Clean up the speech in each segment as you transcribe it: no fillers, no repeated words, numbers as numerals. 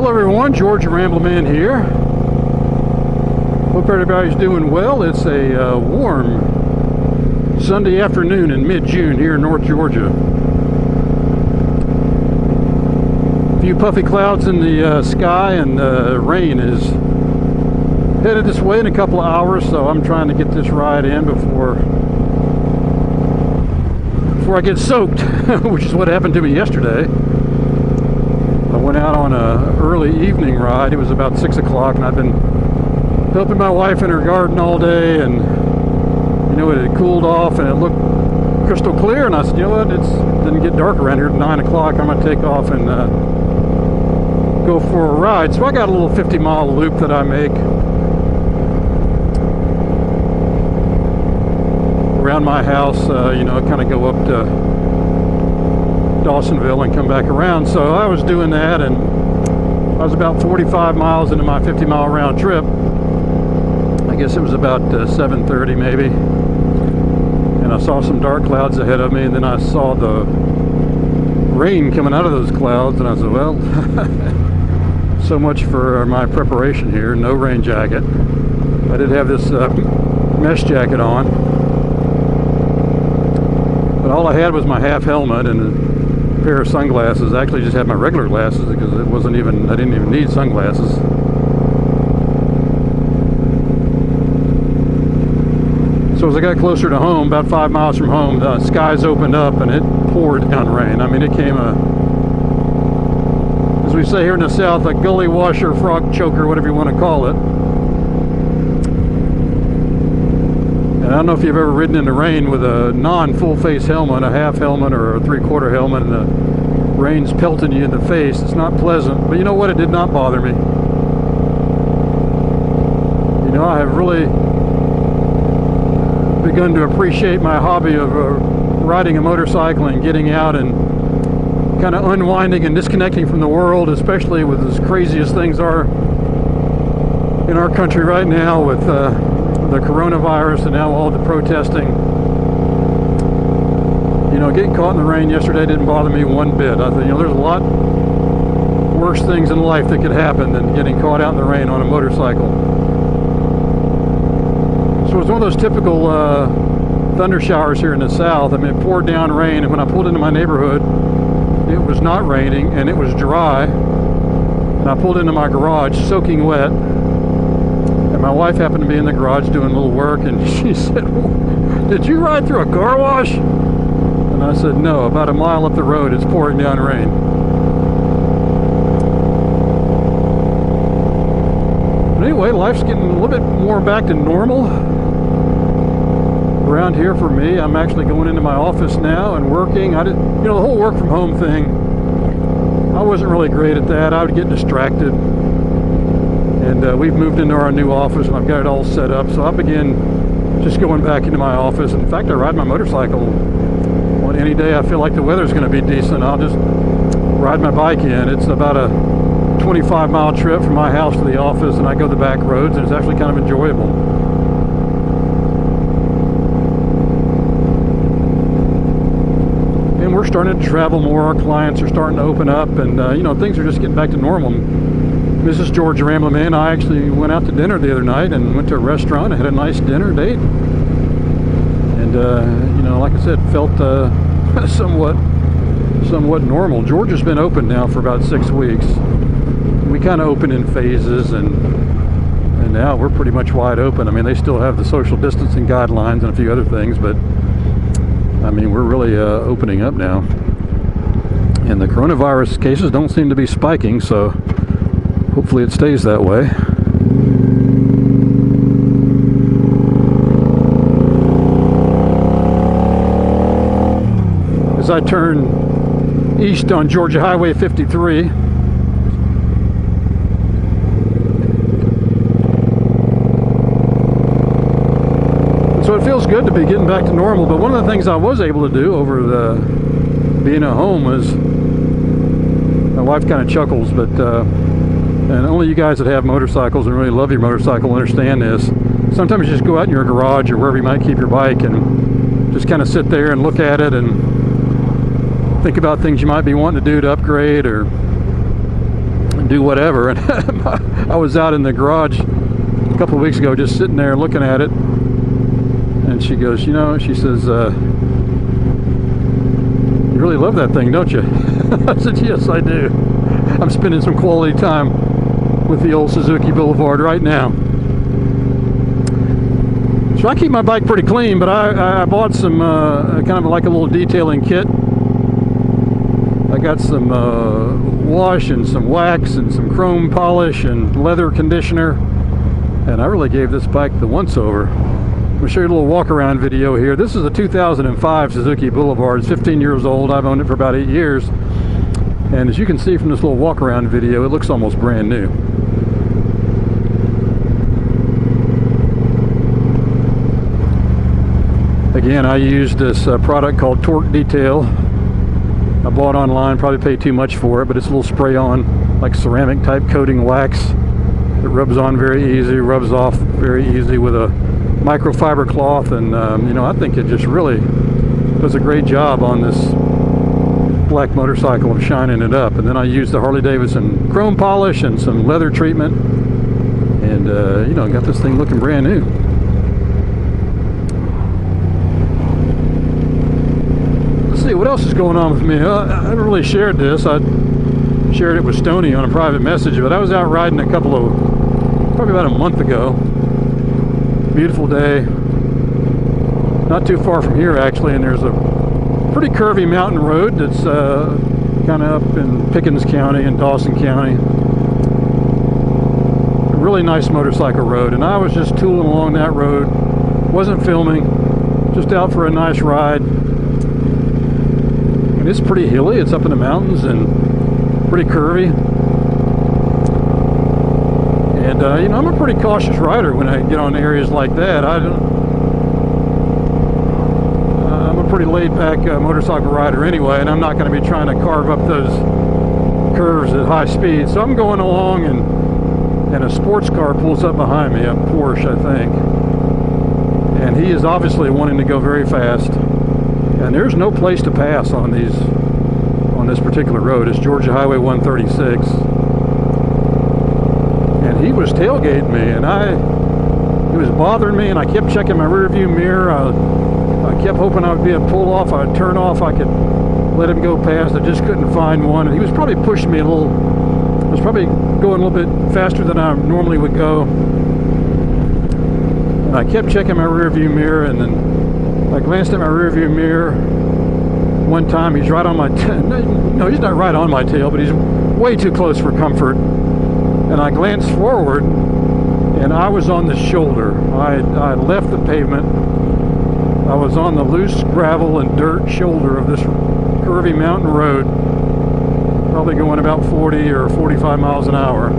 Hello everyone, George Rambleman here. Hope everybody's doing well. It's a warm Sunday afternoon in mid-June here in North Georgia. A few puffy clouds in the sky, and rain is headed this way in a couple of hours, so I'm trying to get this ride in before I get soaked, which is what happened to me yesterday. I went out on an early evening ride. It was about 6 o'clock, and I've been helping my wife in her garden all day, and you know, it had cooled off and it looked crystal clear, and I said, you know what, it didn't get dark around here at 9 o'clock. I'm going to take off and go for a ride. So I got a little 50-mile loop that I make around my house, you know, kind of go up to Dawsonville and come back around. So I was doing that, and I was about 45 miles into my 50-mile round trip. I guess it was about 7:30 maybe, and I saw some dark clouds ahead of me, and then I saw the rain coming out of those clouds, and I said, well, so much for my preparation here. No rain jacket. I did have this mesh jacket on, but all I had was my half helmet and a pair of sunglasses. I actually just had my regular glasses because I didn't even need sunglasses. So as I got closer to home, about 5 miles from home, the skies opened up and it poured down rain. I mean, it came as we say here in the South, a gully washer, frog choker, whatever you want to call it. And I don't know if you've ever ridden in the rain with a non-full face helmet, a half helmet or a three-quarter helmet, and the rain's pelting you in the face. It's not pleasant, but you know what? It did not bother me. You know, I have really begun to appreciate my hobby of riding a motorcycle and getting out and kind of unwinding and disconnecting from the world, especially with as crazy as things are in our country right now with the coronavirus and now all the protesting. You know, getting caught in the rain yesterday didn't bother me one bit. I thought, you know, there's a lot worse things in life that could happen than getting caught out in the rain on a motorcycle. So it was one of those typical thunder showers here in the South. I mean, it poured down rain, and when I pulled into my neighborhood, it was not raining and it was dry. And I pulled into my garage soaking wet. And my wife happened to be in the garage doing a little work, and she said, "Did you ride through a car wash?" And I said, "No, about a mile up the road it's pouring down rain." But anyway, life's getting a little bit more back to normal around here for me. I'm actually going into my office now and working. You know, the whole work from home thing, I wasn't really great at that. I would get distracted. And we've moved into our new office, and I've got it all set up. So I begin just going back into my office. In fact, I ride my motorcycle on any day I feel like the weather's going to be decent. I'll just ride my bike in. It's about a 25-mile trip from my house to the office, and I go the back roads, and it's actually kind of enjoyable. And we're starting to travel more. Our clients are starting to open up, and you know, things are just getting back to normal. This is George Rambleman. I actually went out to dinner the other night and went to a restaurant. I had a nice dinner date, and you know, like I said, felt somewhat normal. Georgia's been open now for about 6 weeks. We kind of open in phases, and now we're pretty much wide open. I mean, they still have the social distancing guidelines and a few other things, but I mean, we're really opening up now. And the coronavirus cases don't seem to be spiking, so hopefully it stays that way. As I turn east on Georgia Highway 53, so it feels good to be getting back to normal. But one of the things I was able to do over being at home was, my wife kind of chuckles, but and only you guys that have motorcycles and really love your motorcycle understand this. Sometimes you just go out in your garage or wherever you might keep your bike and just kind of sit there and look at it and think about things you might be wanting to do to upgrade or do whatever. And I was out in the garage a couple of weeks ago just sitting there looking at it, and she goes, you know, she says, you really love that thing, don't you? I said, yes, I do. I'm spending some quality time with the old Suzuki Boulevard right now. So I keep my bike pretty clean, but I bought some kind of like a little detailing kit. I got some wash and some wax and some chrome polish and leather conditioner, and I really gave this bike the once-over. I'm going to show you a little walk-around video here. This is a 2005 Suzuki Boulevard. It's 15 years old. I've owned it for about 8 years. And as you can see from this little walk-around video, it looks almost brand new. Again, I used this product called Torque Detail. I bought online, probably paid too much for it, but it's a little spray-on, like ceramic type coating wax. It rubs on very easy, rubs off very easy with a microfiber cloth, and you know, I think it just really does a great job on this black motorcycle of shining it up. And then I used the Harley-Davidson chrome polish and some leather treatment, and you know, got this thing looking brand new. Let's see what else is going on with me. I haven't really shared this. I shared it with Stoney on a private message, but I was out riding probably about a month ago. Beautiful day, not too far from here actually, and there's a pretty curvy mountain road that's kind of up in Pickens County and Dawson County. A really nice motorcycle road, and I was just tooling along that road, wasn't filming, just out for a nice ride. And it's pretty hilly, it's up in the mountains and pretty curvy. And you know, I'm a pretty cautious rider when I get on areas like that. I'm a pretty laid-back motorcycle rider anyway, and I'm not going to be trying to carve up those curves at high speed. So I'm going along, and a sports car pulls up behind me, a Porsche, I think. And he is obviously wanting to go very fast. And there's no place to pass on this particular road. It's Georgia Highway 136. And he was tailgating me, and he was bothering me, and I kept checking my rear view mirror. I kept hoping I would be able to pull off. I'd turn off. I could let him go past. I just couldn't find one. And he was probably pushing me a little. I was probably going a little bit faster than I normally would go. And I kept checking my rear view mirror, and then I glanced at my rear view mirror. One time, he's right on my no, he's not right on my tail, but he's way too close for comfort. And I glanced forward, and I was on the shoulder. I left the pavement. I was on the loose gravel and dirt shoulder of this curvy mountain road, probably going about 40 or 45 miles an hour.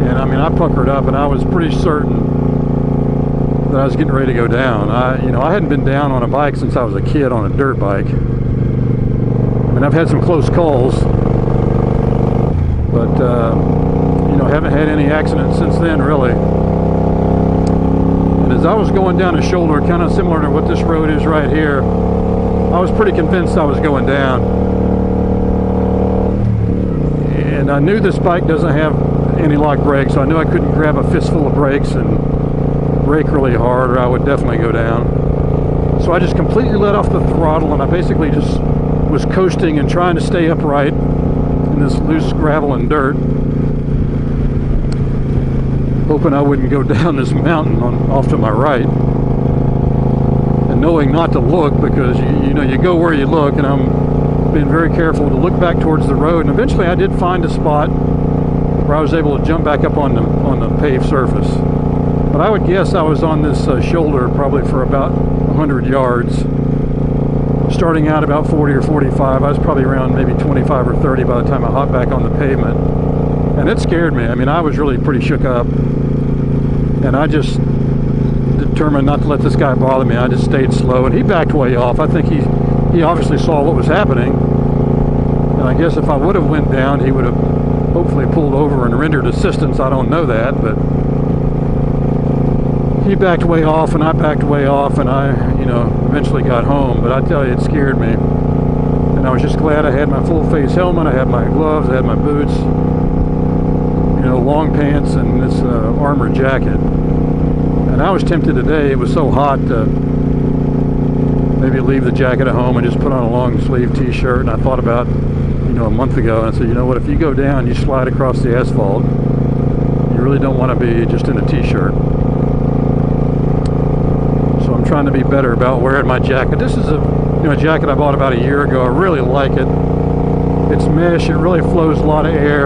And I mean, I puckered up, and I was pretty certain that I was getting ready to go down. You know, I hadn't been down on a bike since I was a kid on a dirt bike. I mean, I've had some close calls, but you know, haven't had any accidents since then, really. And as I was going down a shoulder, kind of similar to what this road is right here, I was pretty convinced I was going down. And I knew this bike doesn't have anti-lock brakes, so I knew I couldn't grab a fistful of brakes and brake really hard, or I would definitely go down. So I just completely let off the throttle, and I basically just was coasting and trying to stay upright in this loose gravel and dirt, hoping I wouldn't go down this mountain off to my right, and knowing not to look, because you know, you go where you look, and I'm being very careful to look back towards the road. And eventually I did find a spot where I was able to jump back up on the paved surface. But I would guess I was on this shoulder probably for about 100 yards, starting out about 40 or 45. I was probably around maybe 25 or 30 by the time I hopped back on the pavement. And it scared me. I mean, I was really pretty shook up. And I just determined not to let this guy bother me. I just stayed slow, and he backed way off. I think he obviously saw what was happening. And I guess if I would have went down, he would have hopefully pulled over and rendered assistance. I don't know that, but he backed way off, and I backed way off, and I, you know, eventually got home. But I tell you, it scared me. And I was just glad I had my full face helmet, I had my gloves, I had my boots, you know, long pants, and this armored jacket. And I was tempted today, it was so hot, to maybe leave the jacket at home and just put on a long sleeve t-shirt. And I thought about, you know, a month ago, and I said, you know what, if you go down, you slide across the asphalt, you really don't want to be just in a t-shirt. So I'm trying to be better about wearing my jacket. This is a jacket I bought about a year ago. I really like it. It's mesh, it really flows a lot of air.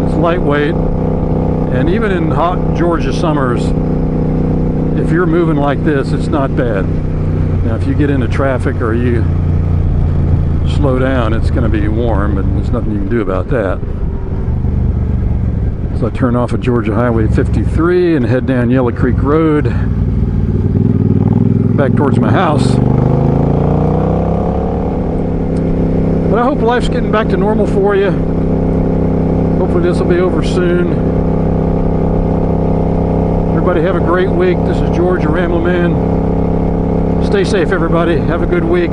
It's lightweight, and even in hot Georgia summers, if you're moving like this, it's not bad. Now if you get into traffic or you slow down, it's going to be warm, but there's nothing you can do about that. So I turn off at Georgia Highway 53 and head down Yellow Creek Road back towards my house. But I hope life's getting back to normal for you. Hopefully this will be over soon. Everybody have a great week. This is George, your Rambling Man. Stay safe, everybody. Have a good week.